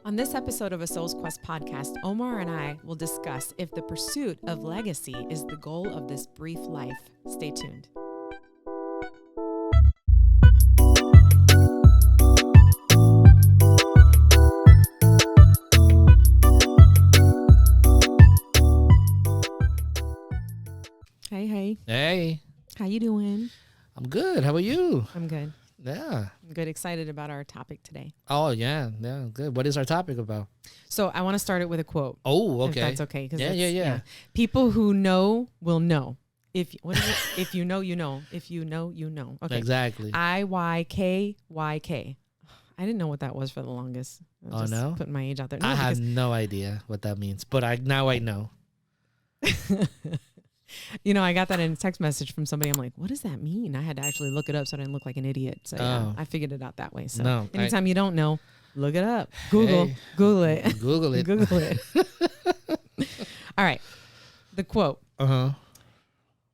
On this episode of A Soul's Quest podcast, Omar and I will discuss if the pursuit of legacy is the goal of this brief life. Stay tuned. Hey. Hey. How you doing? I'm good. How about you? I'm good. Yeah. I'm good. Excited about our topic today. Oh, yeah. Yeah, good. What is our topic about? So I want to start it with a quote. Oh, okay. If that's okay. Yeah. People who know will know. What is it? If you know, you know. If you know, you know. Okay. Exactly. IYKYK. I didn't know what that was for the longest. No? Putting my age out there. No, I have no idea what that means, but now I know. I got that in a text message from somebody. I'm like, what does that mean? I had to actually look it up so I didn't look like an idiot. So yeah, I figured it out that way. So anytime you don't know, look it up. Google it. Google it. Google it. All right. The quote.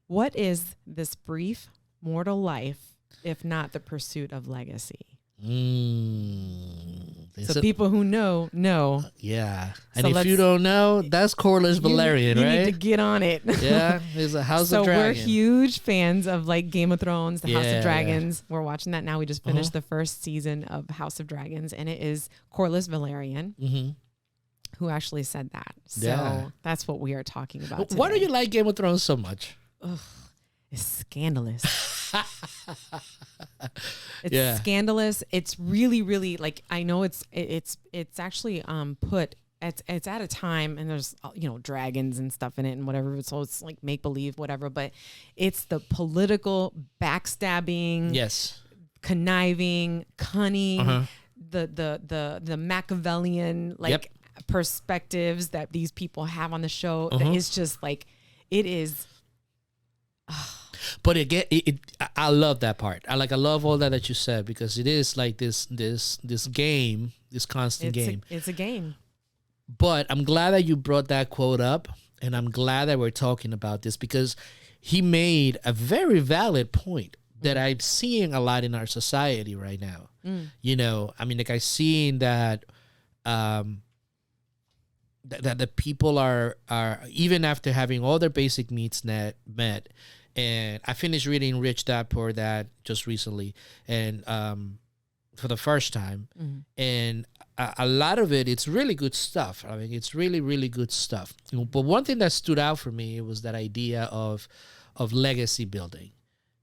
What is this brief mortal life if not the pursuit of legacy? So people who know. Yeah. And So if you don't know, that's Corlys Velaryon, you right? need to get on it. Yeah. There's a House of So Dragon. we're huge fans of like Game of Thrones, the House of Dragons. We're watching that now. We just finished the first season of House of Dragons, and it is Corlys Velaryon who actually said that. So that's what we are talking about today. Why do you like Game of Thrones so much? It's scandalous. It's scandalous. It's really, really like, I know it's actually it's at a time, and there's dragons and stuff in it and whatever, so it's like make believe whatever, but it's the political backstabbing, conniving, cunning, the Machiavellian perspectives that these people have on the show. It's just like, it is. But again, I love that part. I love all that you said, because it is like this game, this constant game. It's a game. But I'm glad that you brought that quote up, and I'm glad that we're talking about this, because he made a very valid point that I'm seeing a lot in our society right now. I'm seeing that that the people are even after having all their basic needs met. And I finished reading Rich Dad Poor Dad just recently, and for the first time. And a lot of it's really good stuff. I mean, it's really, really good stuff. But one thing that stood out for me was that idea of legacy building,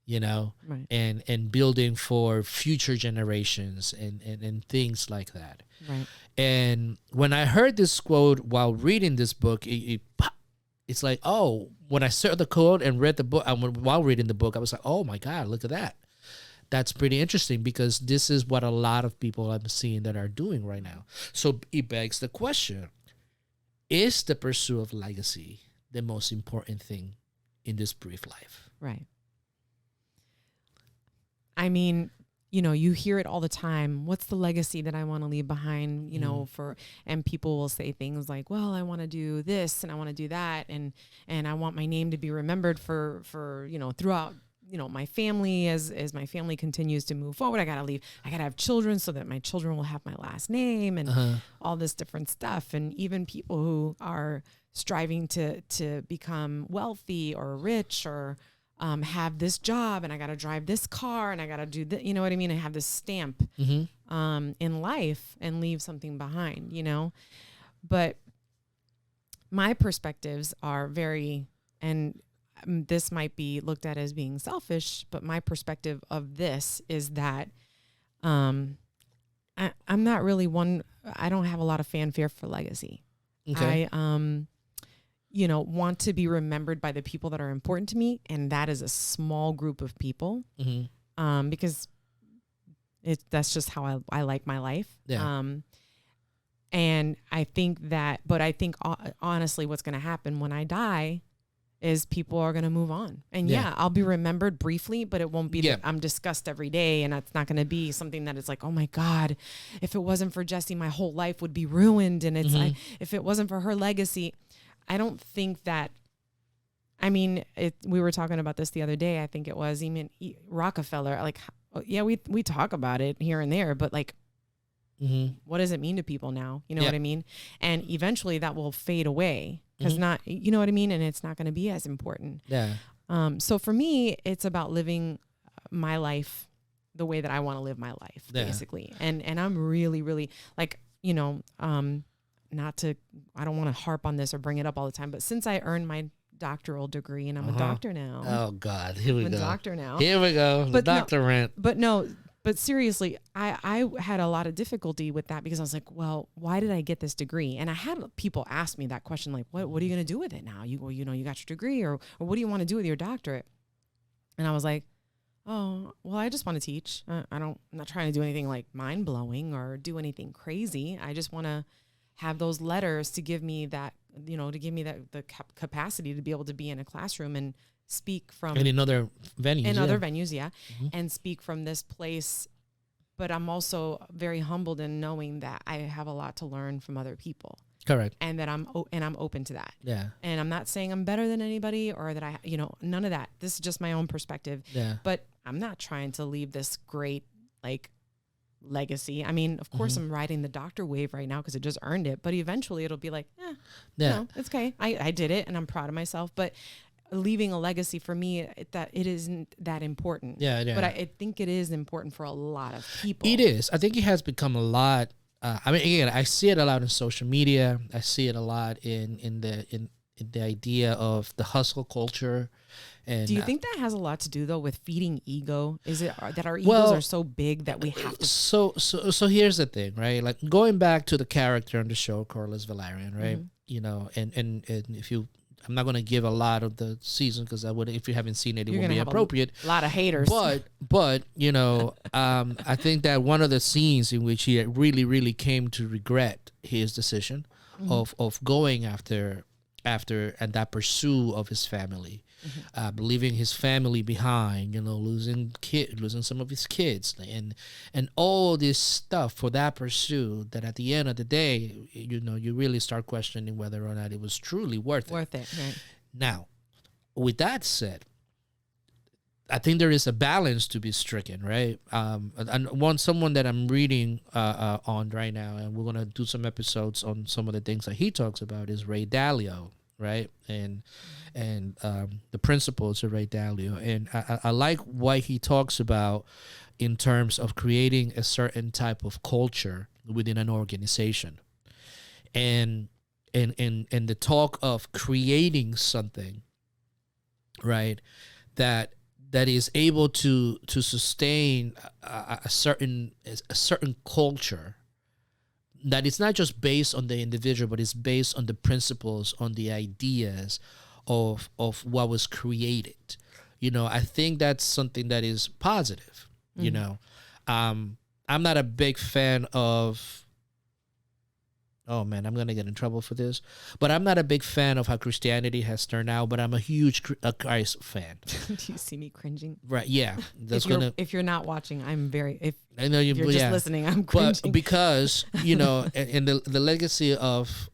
Right. and building for future generations and things like that. Right. And when I heard this quote while reading this book, it's like, oh, when I saw the quote and read the book, while reading the book, I was like, oh my God, look at that. That's pretty interesting, because this is what a lot of people I'm seeing that are doing right now. So it begs the question, is the pursuit of legacy the most important thing in this brief life? Right. I mean, you hear it all the time. What's the legacy that I want to leave behind, and people will say things like, well, I want to do this and I want to do that. And I want my name to be remembered for throughout, my family, as my family continues to move forward. I got to have children so that my children will have my last name, and all this different stuff. And even people who are striving to become wealthy or rich, or have this job, and I got to drive this car, and I got to do that. You know what I mean? I have this stamp in life and leave something behind, But my perspectives are very, and this might be looked at as being selfish, but my perspective of this is that I'm not really I don't have a lot of fanfare for legacy. Okay. I want to be remembered by the people that are important to me, and that is a small group of people, because that's just how I like my life. Yeah. And I think honestly, what's going to happen when I die is people are going to move on, and I'll be remembered briefly, but it won't be that I'm discussed every day, and it's not going to be something that is like, oh my God, if it wasn't for Jessie, my whole life would be ruined, and it's like, if it wasn't for her legacy. I don't think that, we were talking about this the other day. I think it was even Rockefeller. Like, we talk about it here and there, but like, what does it mean to people now? You know Yeah. what I mean? And eventually that will fade away because not, you know what I mean? And it's not going to be as important. Yeah. So for me, it's about living my life the way that I want to live my life, Yeah. basically. And I'm really, really like, you know, I don't want to harp on this or bring it up all the time, but since I earned my doctoral degree and I'm a doctor now. Oh God, here we I'm go. a doctor now. Here we go. The But no- doctor rant. But seriously, I had a lot of difficulty with that because I was like, well, why did I get this degree? And I had people ask me that question, like, what are you going to do with it now? You got your degree or what do you want to do with your doctorate? And I was like, oh, well, I just want to teach. I'm not trying to do anything like mind blowing or do anything crazy. I just want to have those letters to give me that, the capacity to be able to be in a classroom and speak from And in other venues. other venues, and speak from this place. But I'm also very humbled in knowing that I have a lot to learn from other people. Correct. And that I'm open to that. Yeah. And I'm not saying I'm better than anybody or that none of that. This is just my own perspective. Yeah. But I'm not trying to leave this great legacy. I mean, of course I'm riding the doctor wave right now because it just earned it, but eventually it'll be like, it's okay. I did it and I'm proud of myself, but leaving a legacy for me, that it isn't that important. Yeah. But I think it is important for a lot of people. It is. I think it has become a lot. Again, I see it a lot in social media. I see it a lot in the idea of the hustle culture. And do you think that has a lot to do though with feeding ego? Is it that our egos are so big that we have to? So here's the thing, right? Like going back to the character on the show, Corlys Velaryon, right? You know, and if you, I'm not going to give a lot of the season because I would, if you haven't seen it, it would be appropriate. A lot of haters. But you know, I think that one of the scenes in which he really, really came to regret his decision of going after and that pursuit of his family, leaving his family behind, you know, losing some of his kids, and all this stuff for that pursuit. That at the end of the day, you know, you really start questioning whether or not it was truly worth it. Right. Now, with that said, I think there is a balance to be stricken, right? And someone that I'm reading on right now, and we're gonna do some episodes on some of the things that he talks about, is Ray Dalio, right? And the principles of Ray Dalio, and I like what he talks about in terms of creating a certain type of culture within an organization, and the talk of creating something, right, that is able to sustain a certain culture that is not just based on the individual, but it's based on the principles, on the ideas of what was created. You know, I think that's something that is positive. You know, I'm not a big fan of. Oh man, I'm gonna get in trouble for this, but I'm not a big fan of how Christianity has turned out. But I'm a huge Christ fan. Do you see me cringing? Right? Yeah. If you're not watching, I'm very. If I know you're just listening, I'm cringing. But because you know, and the legacy of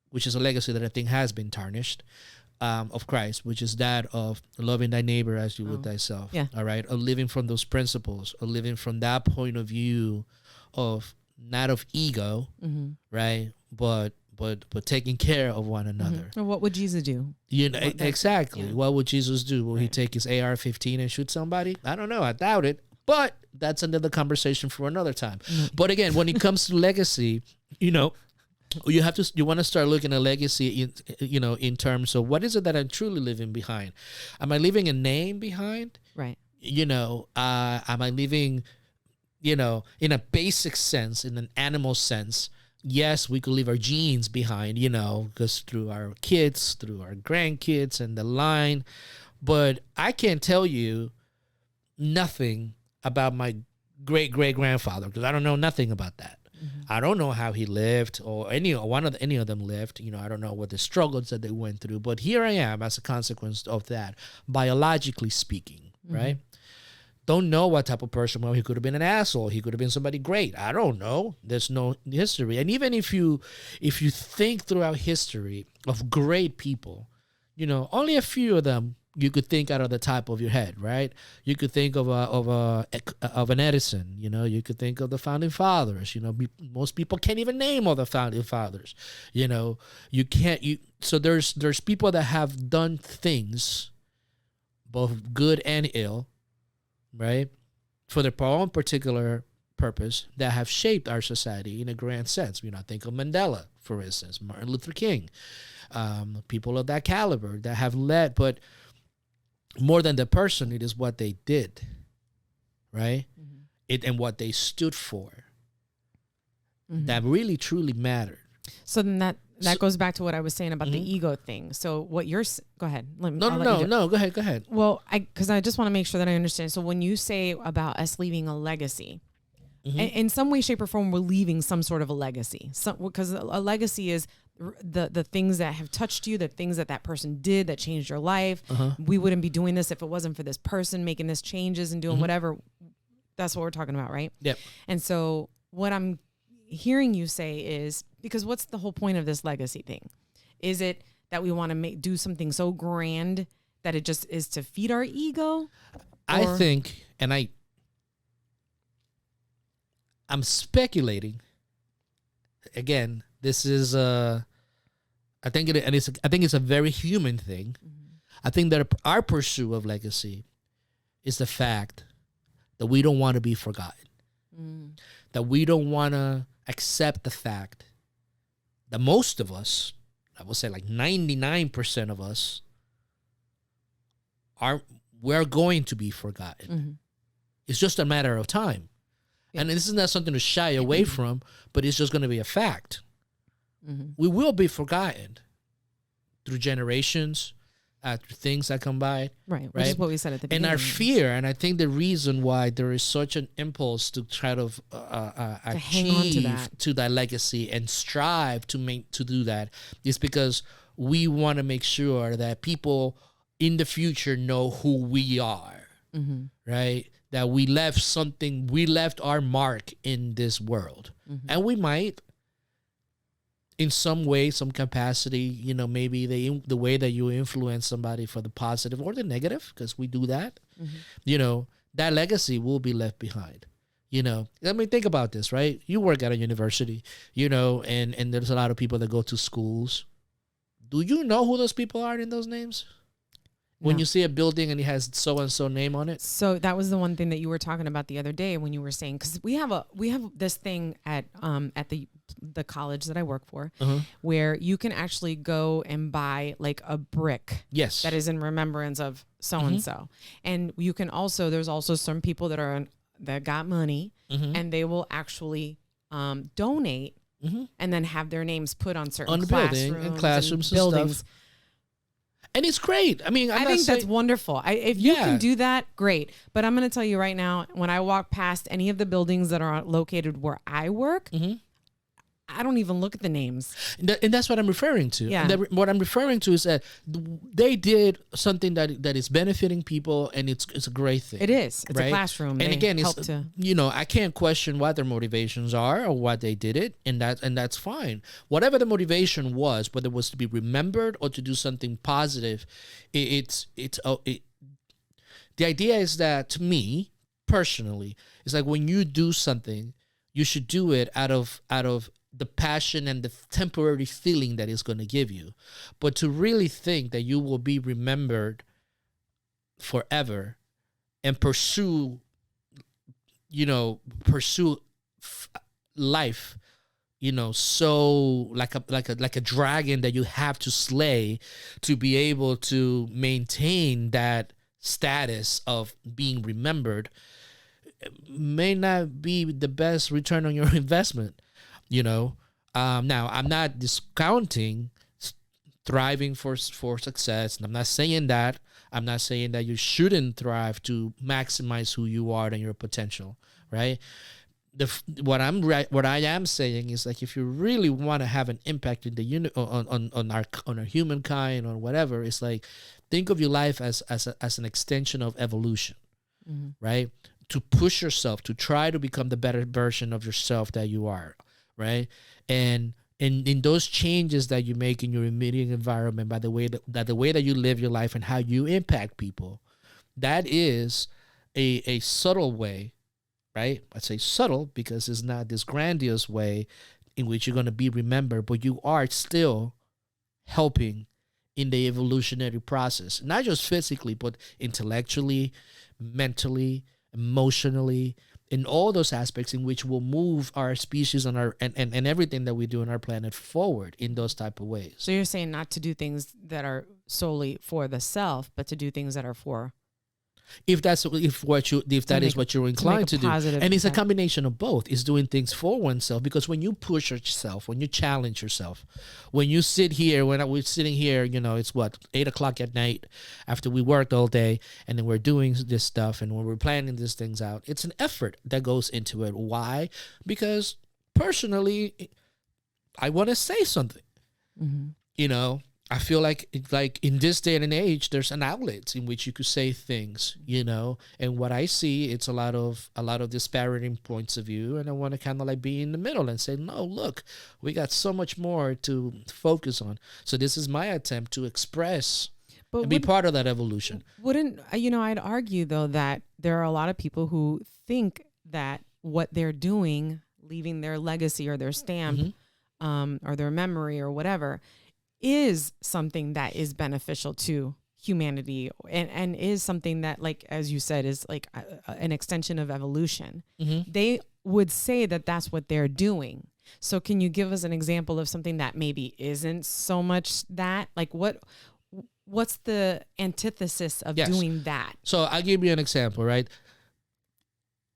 which is a legacy that I think has been tarnished, of Christ, which is that of loving thy neighbor as you would thyself. Yeah. All right. Of living from those principles, of living from that point of view of. Not of ego, right? But taking care of one another. Well, what would Jesus do? You know, exactly. Yeah. What would Jesus do? Will he take his AR-15 and shoot somebody? I don't know. I doubt it. But that's another conversation for another time. But again, when it comes to legacy, you know, you want to start looking at legacy in terms of what is it that I'm truly leaving behind? Am I leaving a name behind? Right. You know, am I leaving? You know, in a basic sense, in an animal sense, yes, we could leave our genes behind, you know, because through our kids, through our grandkids and the line. But I can't tell you nothing about my great-great-grandfather because I don't know nothing about that. I don't know how he lived or any of them lived. You know, I don't know what the struggles that they went through. But here I am as a consequence of that, biologically speaking, right? Don't know what type of person. Well, he could have been an asshole. He could have been somebody great. I don't know. There's no history. And even if you think throughout history of great people, you know, only a few of them you could think out of the top of your head, right? You could think of an Edison. You know, you could think of the founding fathers. You know, most people can't even name all the founding fathers. You know, you can't. So there's people that have done things, both good and ill, right, for their own particular purpose that have shaped our society in a grand sense. You know, think of Mandela, for instance, Martin Luther King, people of that caliber that have led, but more than the person, it is what they did, right? Mm-hmm. And what they stood for that really truly mattered. So then that goes back to what I was saying about the ego thing. So what you're, go ahead. No, go ahead. Well, because I just want to make sure that I understand. So when you say about us leaving a legacy, in some way, shape, or form, we're leaving some sort of a legacy. Because a legacy is the things that have touched you, the things that person did that changed your life. We wouldn't be doing this if it wasn't for this person making this changes and doing whatever. That's what we're talking about, right? Yep. And so what I'm hearing you say is, because what's the whole point of this legacy thing? Is it that we want to do something so grand that it just is to feed our ego? I think, and I'm speculating. Again, this is I think it's a very human thing. I think that our pursuit of legacy is the fact that we don't want to be forgotten. That we don't want to accept the fact that most of us, I would say like 99% of us, we're going to be forgotten. It's just a matter of time. Yeah. And this is not something to shy away from, but it's just going to be a fact. We will be forgotten through generations, through things that come by. Right, which is what we said at the beginning. And our fear, and I think the reason why there is such an impulse to try to achieve to that legacy and strive to do that is because we want to make sure that people in the future know who we are, right? That we left our mark in this world. And we might, in some way, some capacity, you know, maybe the way that you influence somebody for the positive or the negative, because we do that, you know, that legacy will be left behind. You know, I mean, think about this, right? You work at a university, you know, and there's a lot of people that go to schools. Do you know who those people are in those names? When you see a building and it has so-and-so name on it. So that was the one thing that you were talking about the other day when you were saying, because we have this thing at the college that I work for, where you can actually go and buy like a brick. Yes. That is in remembrance of so-and-so. And you can also, there's also some people that got money and they will actually donate and then have their names put on certain classrooms and buildings. Stuff. And it's great. I mean, I think that's wonderful. If you can do that, great. But I'm going to tell you right now, when I walk past any of the buildings that are located where I work, I don't even look at the names. And that's what I'm referring to. Yeah. What I'm referring to is that they did something that is benefiting people, and it's a great thing. It is. It's right? a classroom. And again, you know, I can't question what their motivations are or what they did it, and that's fine. Whatever the motivation was, whether it was to be remembered or to do something positive, the idea is that, to me personally, it's like when you do something, you should do it out of the passion and the temporary feeling that it's going to give you. But to really think that you will be remembered forever and pursue life, you know, so like a dragon that you have to slay to be able to maintain that status of being remembered, may not be the best return on your investment. You know, now I'm not discounting thriving for success. And I'm not saying that. I'm not saying that you shouldn't thrive to maximize who you are and your potential, right? What I am saying is, like, if you really want to have an impact in the on our humankind or whatever, it's like, think of your life as an extension of evolution, right? To push yourself, to try to become the better version of yourself that you are. Right. And And in those changes that you make in your immediate environment, by the way that you live your life and how you impact people, that is a subtle way, right? I say subtle because it's not this grandiose way in which you're going to be remembered, but you are still helping in the evolutionary process, not just physically, but intellectually, mentally, emotionally, in all those aspects in which will move our species and our and everything that we do on our planet forward in those type of ways. So you're saying not to do things that are solely for the self, but to do things that are for, if that is what you're inclined to do. And it's a combination of both. It's doing things for oneself, because when you push yourself, when you challenge yourself, when you sit here, when we're sitting here, it's 8:00 at night after we worked all day, and then we're doing this stuff, and when we're planning these things out, it's an effort that goes into it. Why? Because personally, I want to say something. Mm-hmm. I feel like in this day and age, there's an outlet in which you could say things, and what I see, it's a lot of disparaging points of view, and I want to kind of like be in the middle and say, no, look, we got so much more to focus on. So this is my attempt to express and be part of that evolution. I'd argue though that there are a lot of people who think that what they're doing, leaving their legacy or their stamp, or their memory or whatever, is something that is beneficial to humanity and is something that, like, as you said, is like an extension of evolution. Mm-hmm. They would say that that's what they're doing. So can you give us an example of something that maybe isn't so much that? Like what's the antithesis of doing that? So I'll give you an example, right?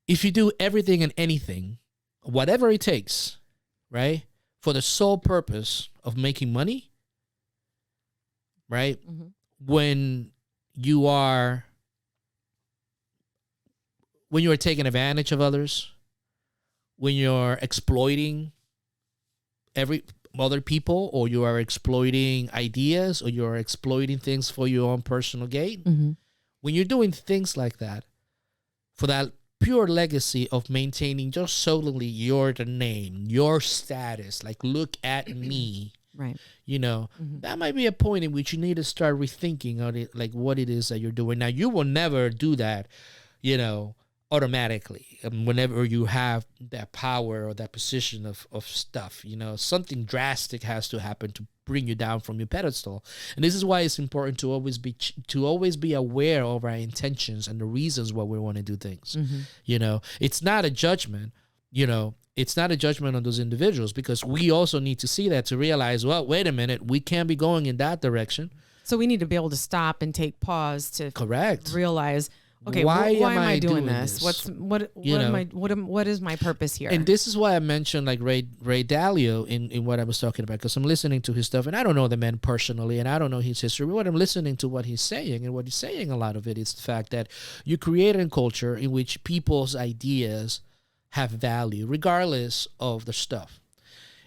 If you do everything and anything, whatever it takes, right, for the sole purpose of making money, right? Mm-hmm. When you are taking advantage of others, when you're exploiting other people, or you are exploiting ideas, or you are exploiting things for your own personal gain, mm-hmm. when you're doing things like that for that pure legacy of maintaining just solely your name, your status, like, look at me. Right. Mm-hmm. That might be a point in which you need to start rethinking on it, like what it is that you're doing. Now, you will never do that, automatically. Whenever you have that power or that position of stuff, something drastic has to happen to bring you down from your pedestal. And this is why it's important to always be aware of our intentions and the reasons why we want to do things. Mm-hmm. It's not a judgment, It's not a judgment on those individuals, because we also need to see that to realize, well, wait a minute, we can't be going in that direction. So we need to be able to stop and take pause to realize, okay, why am I doing this? What is my purpose here? And this is why I mentioned like Ray Dalio in what I was talking about, because I'm listening to his stuff, and I don't know the man personally, and I don't know his history, but I'm listening to what he's saying, and what he's saying, a lot of it is the fact that you create a culture in which people's ideas have value regardless of the stuff,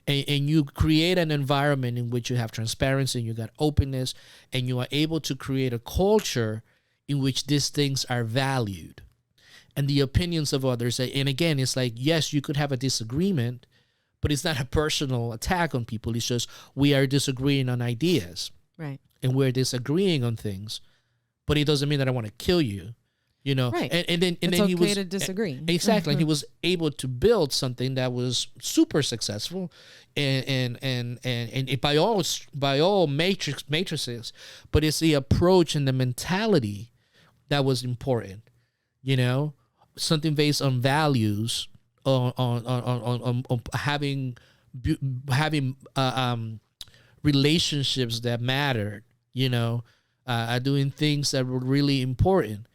and you create an environment in which you have transparency, and you got openness, and you are able to create a culture in which these things are valued, and the opinions of others. And again, it's like, yes, you could have a disagreement, but it's not a personal attack on people. It's just we are disagreeing on ideas, right? And we're disagreeing on things, but it doesn't mean that I want to kill you. Right. And then okay he was to disagree. Exactly. And he was able to build something that was super successful, and by all matrices, but it's the approach and the mentality that was important. Something based on values, on having relationships that mattered. Doing things that were really important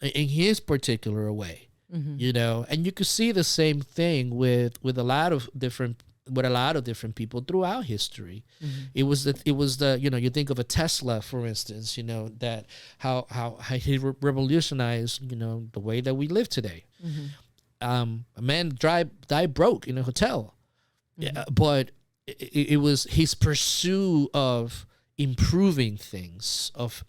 in his particular way, mm-hmm. And you could see the same thing with a lot of different people throughout history. Mm-hmm. It was the you think of a Tesla, for instance, that how he revolutionized the way that we live today. Mm-hmm. A man died broke in a hotel, mm-hmm. But it was his pursuit of improving things, of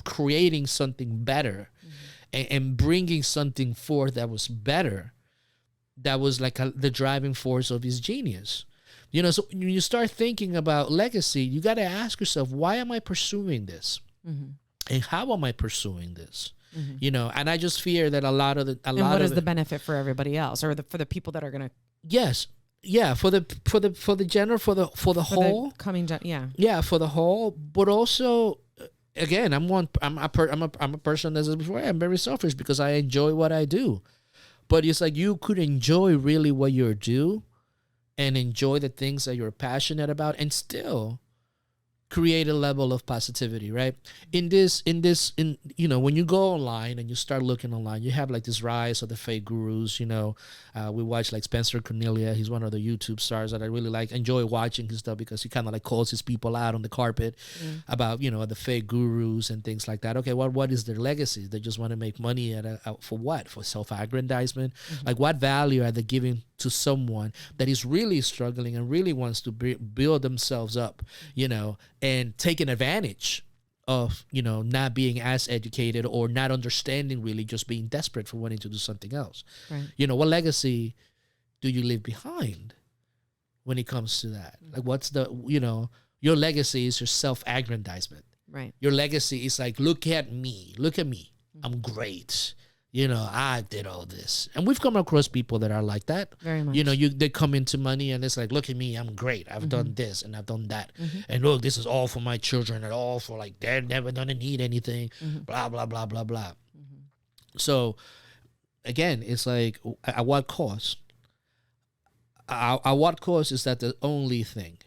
creating something better, mm-hmm. and bringing something forth that was better, that was like the driving force of his genius. You know, so when you start thinking about legacy, you got to ask yourself, why am I pursuing this? Mm-hmm. And how am I pursuing this? Mm-hmm. You know, and I just fear that And what is the benefit for everybody else, or for the people that are gonna? Yes, yeah, for the general, for the whole for the whole, but also, again, I'm a person that says before, I'm very selfish because I enjoy what I do, but it's like you could enjoy really what you do, and enjoy the things that you're passionate about, and still create a level of positivity, right? In you know, when you go online and you start looking online, you have like this rise of the fake gurus. You know, we watch like Spencer Cornelia. He's one of the YouTube stars that I really like, enjoy watching his stuff, because he kind of like calls his people out on the carpet about, you know, the fake gurus and things like that. Okay, well, what is their legacy? They just want to make money for what? For self-aggrandizement? Like, what value are they giving to someone that is really struggling and really wants to build themselves up, you know, and taking advantage of, you know, not being as educated or not understanding, really just being desperate for wanting to do something else. Right. You know, what legacy do you leave behind when it comes to that? Like, what's the, you know, your legacy is your self-aggrandizement. Right. Your legacy is like, look at me, I'm great. You know, I did all this. And we've come across people that are like that. Very much. You know, they come into money and it's like, look at me, I'm great. I've done this and I've done that. And look, this is all for my children and all for, like, they're never going to need anything. Blah, blah, blah, blah, blah. So, again, it's like, at what cost? At what cost is that the only thing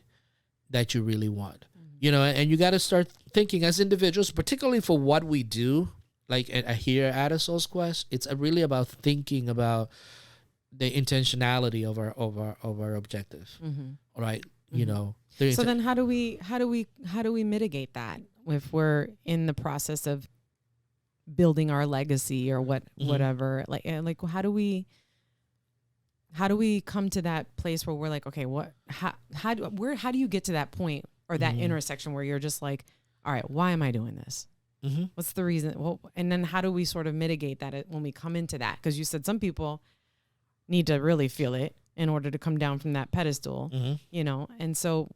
that you really want? You know, and you got to start thinking as individuals, particularly for what we do. Like here at A Soul's Quest, it's really about thinking about the intentionality of our objective, right? You know. So then, how do we mitigate that if we're in the process of building our legacy or whatever? Like how do we come to that place where we're like, okay, how do you get to that point or that intersection where you're just like, all right, why am I doing this? What's the reason? Well, and then how do we sort of mitigate that when we come into that? Because you said some people need to really feel it in order to come down from that pedestal, you know? And so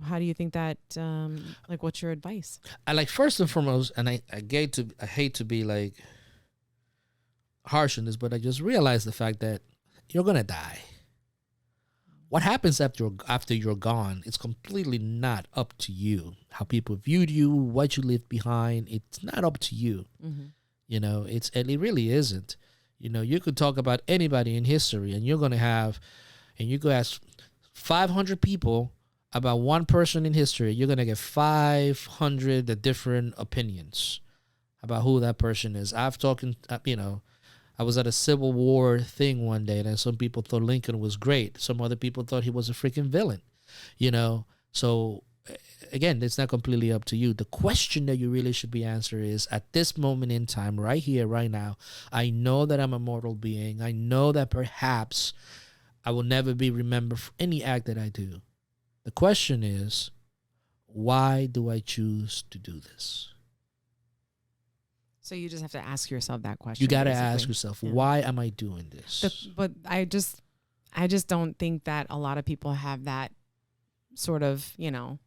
how do you think that, like, what's your advice? I like, first and foremost, and I hate to be like harsh on this, but I just realized the fact that you're going to die. What happens after you're gone, it's completely not up to you. How people viewed you, what you left behind, it's not up to you. You know, it really isn't. You know, you could talk about anybody in history, and you could ask 500 people about one person in history. You're gonna get 500 different opinions about who that person is. I was at a Civil War thing one day, and some people thought Lincoln was great. Some other people thought he was a freaking villain, you know? So, again, it's not completely up to you. The question that you really should be answering is, at this moment in time, right here, right now, I know that I'm a mortal being. I know that perhaps I will never be remembered for any act that I do. The question is, why do I choose to do this? So you just have to ask yourself that question. You got to ask yourself, why am I doing this? But I just don't think that a lot of people have that sort of, you know,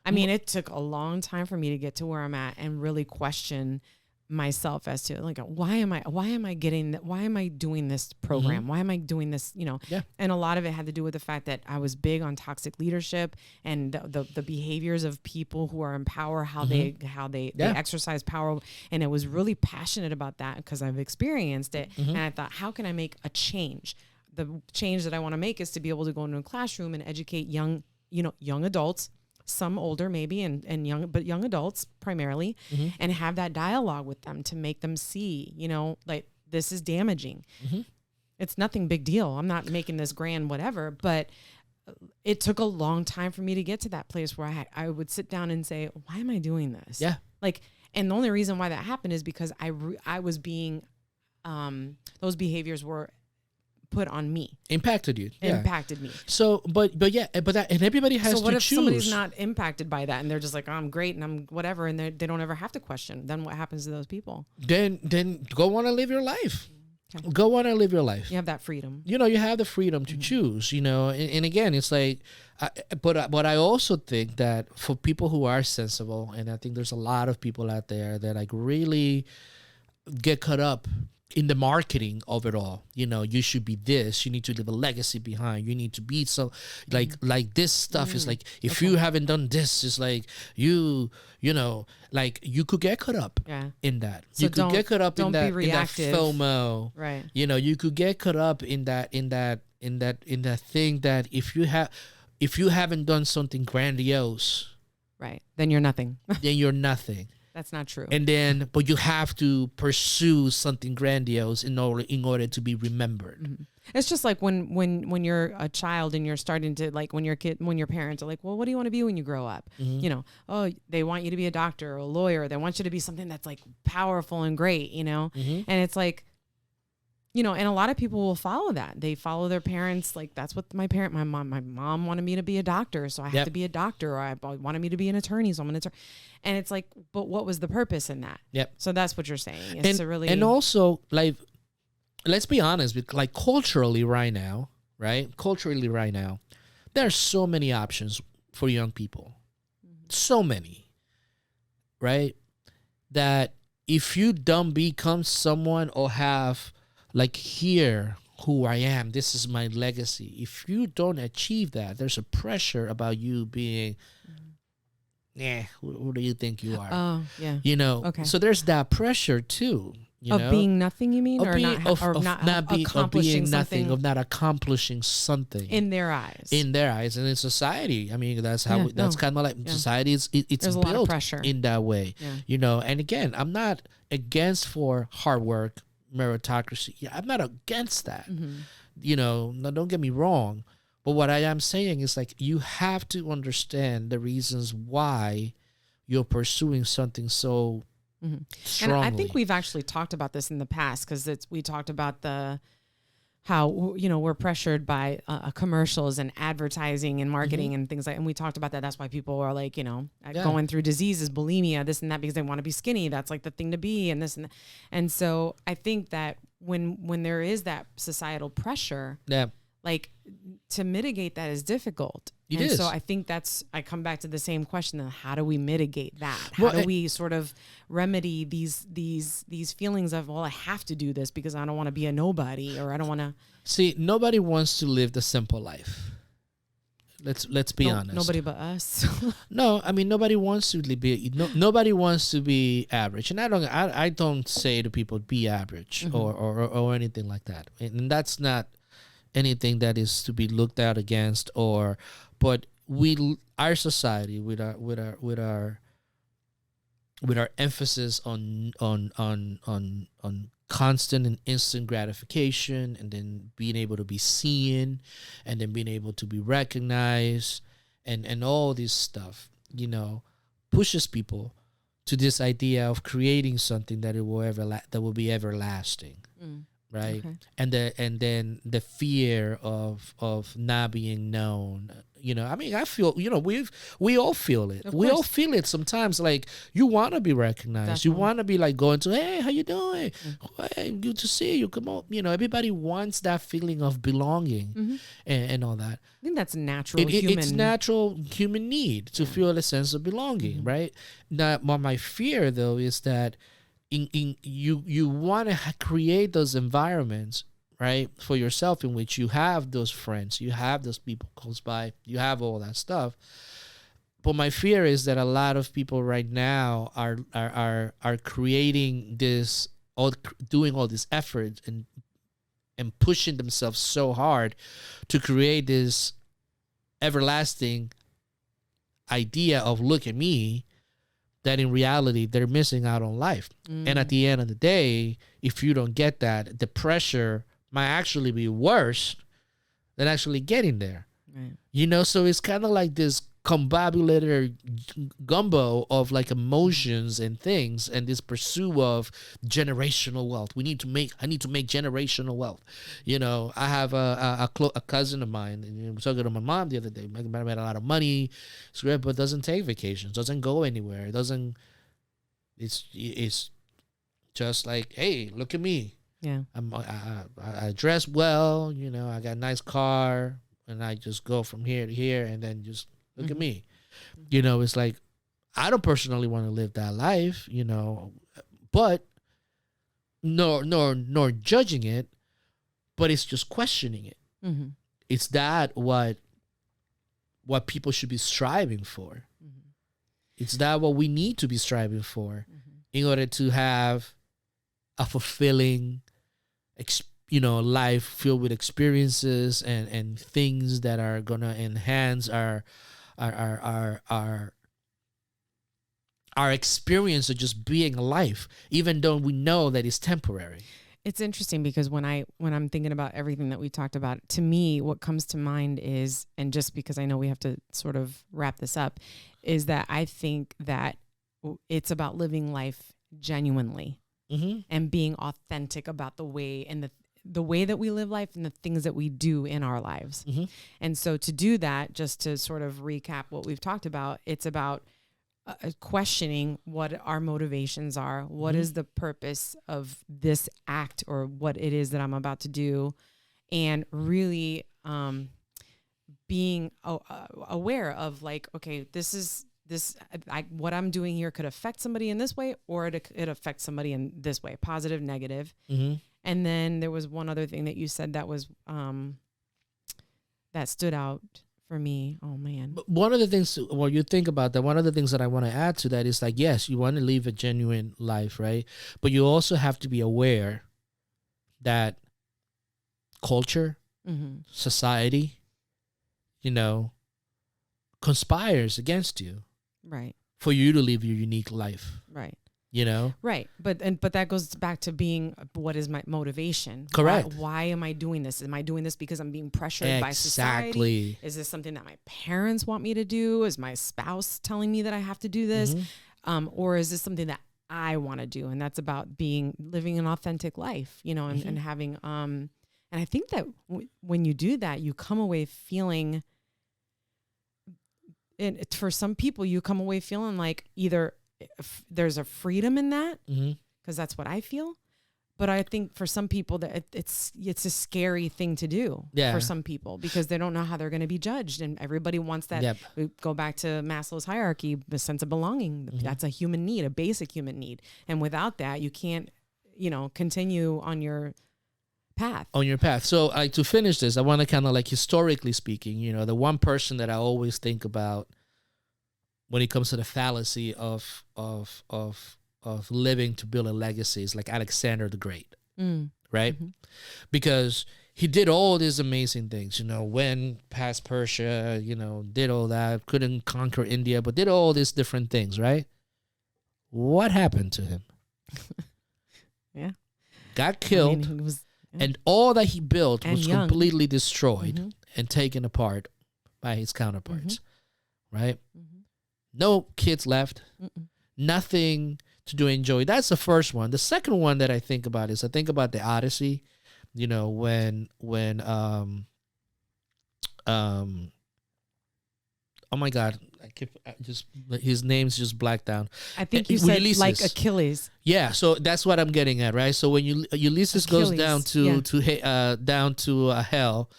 I mean, it took a long time for me to get to where I'm at and really question myself as to, like, why am I doing this program? Why am I doing this? You know, and a lot of it had to do with the fact that I was big on toxic leadership and the behaviors of people who are in power, how they exercise power. And I was really passionate about that because I've experienced it. And I thought, how can I make a change? The change that I want to make is to be able to go into a classroom and educate young adults, some older maybe, and young adults primarily, and have that dialogue with them to make them see, you know, like, this is damaging. It's nothing big deal. I'm not making this grand whatever, but it took a long time for me to get to that place where I would sit down and say, why am I doing this? Yeah. Like, and the only reason why that happened is because I was being, those behaviors were put on me, impacted me. So, but that, and everybody has to choose. So what if somebody's not impacted by that and they're just like, oh, I'm great and I'm whatever, and they don't ever have to question? Then what happens to those people? Then go on and live your life. Okay. Go on and live your life. You have that freedom. You have the freedom to choose, and again, it's like, but I also think that for people who are sensible, and I think there's a lot of people out there that like really get caught up in the marketing of it all. You should be this, you need to leave a legacy behind, you need to be so like this stuff is like, if you haven't done this, it's like like you could get caught up in that. So you could get caught up in that FOMO, right? You could get caught up in that thing that if you haven't done something grandiose, right, then you're nothing. Then you're nothing. That's not true. And then, but you have to pursue something grandiose in order to be remembered. Mm-hmm. It's just like when you're a child and you're starting to, like, when your parents are like, well, what do you want to be when you grow up? Oh, they want you to be a doctor or a lawyer. They want you to be something that's like powerful and great, and it's like, and a lot of people will follow that. They follow their parents. Like, that's what my mom wanted me to be a doctor, so I have to be a doctor, or I wanted me to be an attorney, so I'm an attorney. And it's like, but what was the purpose in that? Yep. So that's what you're saying. It's and also, like, let's be honest, like culturally right now, there are so many options for young people. So many, right? That if you don't become someone or have, like, here who I am, this is my legacy. If you don't achieve that, there's a pressure about you being, who do you think you are? Oh, yeah. Okay. So there's that pressure too. Of being nothing, you mean, or not accomplishing something, of not accomplishing something in their eyes, and in society. I mean, that's how that's kind of like society is. It's there's built a lot of pressure in that way. Yeah. And again, I'm not against for hard work, meritocracy. I'm not against that. No, don't get me wrong. But what I am saying is, like, you have to understand the reasons why you're pursuing something so strongly. And I think we've actually talked about this in the past, because we talked about how we're pressured by commercials and advertising and marketing and things like, and we talked about that. That's why people are like, going through diseases, bulimia, this and that, because they want to be skinny. That's like the thing to be, and this and that. And so I think that when there is that societal pressure, like, to mitigate that is difficult. It is. So I think I come back to the same question of, how do we mitigate that? How do we sort of remedy these feelings of, well, I have to do this because I don't want to be a nobody, or I don't want to. See, nobody wants to live the simple life. Let's be honest. Nobody but us. No, I mean, nobody wants to be. Nobody wants to be average, and I don't say to people be average or anything like that, and that's not anything that is to be looked out against, but our society with our emphasis on constant and instant gratification, and then being able to be seen, and then being able to be recognized, and all this stuff, pushes people to this idea of creating something that will be everlasting. Right. Okay. And then the fear of not being known. I mean, I feel, we all feel it. We all feel it sometimes. Like, you want to be recognized. Definitely. You want to be like going to, hey, how you doing? Hey, good to see you. Come on. Everybody wants that feeling of belonging and all that. I think that's natural. It's natural human need to feel a sense of belonging, right? Now, my fear, though, is that you want to create those environments, right, for yourself, in which you have those friends, you have those people close by, you have all that stuff. But my fear is that a lot of people right now are creating this, doing all this effort and pushing themselves so hard to create this everlasting idea of, look at me, that in reality they're missing out on life. And at the end of the day, if you don't get that, the pressure might actually be worse than actually getting there. Right. So it's kind of like this combobulated gumbo of, like, emotions and things, and this pursuit of generational wealth. I need to make generational wealth. I have a cousin of mine, and I was talking to my mom the other day. Made a lot of money, but doesn't take vacations, doesn't go anywhere, it's just like, hey, look at me. Yeah. I dress well, you know, I got a nice car, and I just go from here to here, and then just look at me. You know, it's like, I don't personally want to live that life, you know, but nor judging it, but it's just questioning it. Mm-hmm. It's that what people should be striving for. Mm-hmm. It's that what we need to be striving for in order to have a fulfilling, life filled with experiences and things that are gonna enhance our experience of just being alive, even though we know that it's temporary. It's interesting because when I'm thinking about everything that we talked about, to me, what comes to mind is, and just because I know we have to sort of wrap this up, is that I think that it's about living life genuinely and being authentic about the way and the way that we live life and the things that we do in our lives. And so to do that, just to sort of recap what we've talked about, it's about questioning what our motivations are. What is the purpose of this act or what it is that I'm about to do? And really being aware of like, okay, what I'm doing here could affect somebody in this way, or it affects somebody in this way, positive, negative. And then there was one other thing that you said that was that stood out for me. Oh man. But one of the things, when you think about that, one of the things that I want to add to that is like, yes, you want to live a genuine life, right? But you also have to be aware that culture, society, conspires against you. Right. For you to live your unique life. Right. Right. But that goes back to being, what is my motivation? Correct. Why am I doing this? Am I doing this because I'm being pressured by society? Is this something that my parents want me to do? Is my spouse telling me that I have to do this? Or is this something that I want to do? And that's about living an authentic life, and having, and I think that when you do that, you come away feeling, and for some people, you come away feeling like either there's a freedom in that, because that's what I feel. But I think for some people that it's a scary thing to do for some people, because they don't know how they're going to be judged. And everybody wants that. Yep. We go back to Maslow's hierarchy, the sense of belonging. That's a human need, a basic human need. And without that, you can't, continue on your path. So to finish this, I want to kind of like, historically speaking, the one person that I always think about when it comes to the fallacy of living to build a legacy is like Alexander the Great, right? Because he did all these amazing things, went past Persia, did all that, couldn't conquer India, but did all these different things, right? What happened to him? Got killed, and all that he built was completely destroyed and taken apart by his counterparts, right? No kids left, nothing to do enjoy. That's the first one. The second one that I think about is the Odyssey, when oh my God, his name's just blacked down. I think you said Ulysses. Like Achilles. Yeah, so that's what I'm getting at, right? So when Ulysses goes down to hell,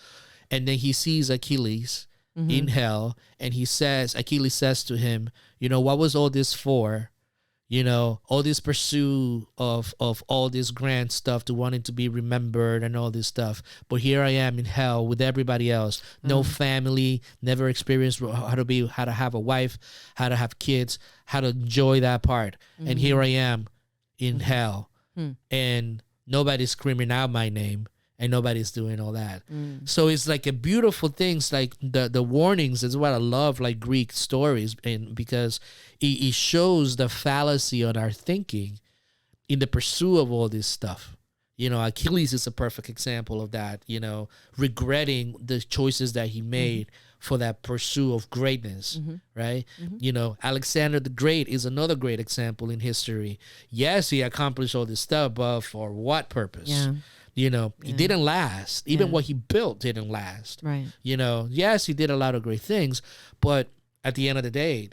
and then he sees Achilles in hell, and Achilles says to him, what was all this for? All this pursuit of all this grand stuff, to wanting to be remembered and all this stuff. But here I am in hell with everybody else. No family, never experienced how to have a wife, how to have kids, how to enjoy that part. And here I am in hell, and nobody's screaming out my name. And nobody's doing all that. So it's like a beautiful thing. It's like the warnings is what I love, like Greek stories, and because it shows the fallacy on our thinking in the pursuit of all this stuff. Achilles is a perfect example of that, regretting the choices that he made for that pursuit of greatness, right? Alexander the Great is another great example in history. Yes, he accomplished all this stuff, but for what purpose? It didn't last. Even what he built didn't last. Right. Yes, he did a lot of great things, but at the end of the day,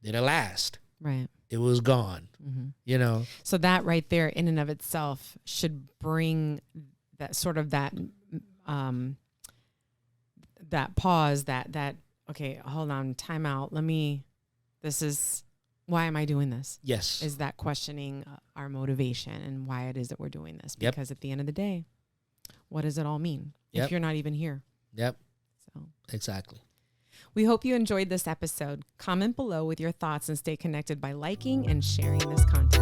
did it last? Right. it was gone. You know, So that right there in and of itself should bring that sort of that pause, that okay, hold on, time out. Why am I doing this? yes. Is that questioning our motivation and why it is that we're doing this? Yep. Because at the end of the day, what does it all mean Yep. if you're not even here? Yep. So Exactly. we hope you enjoyed this episode. Comment below with your thoughts and stay connected by liking and sharing this content.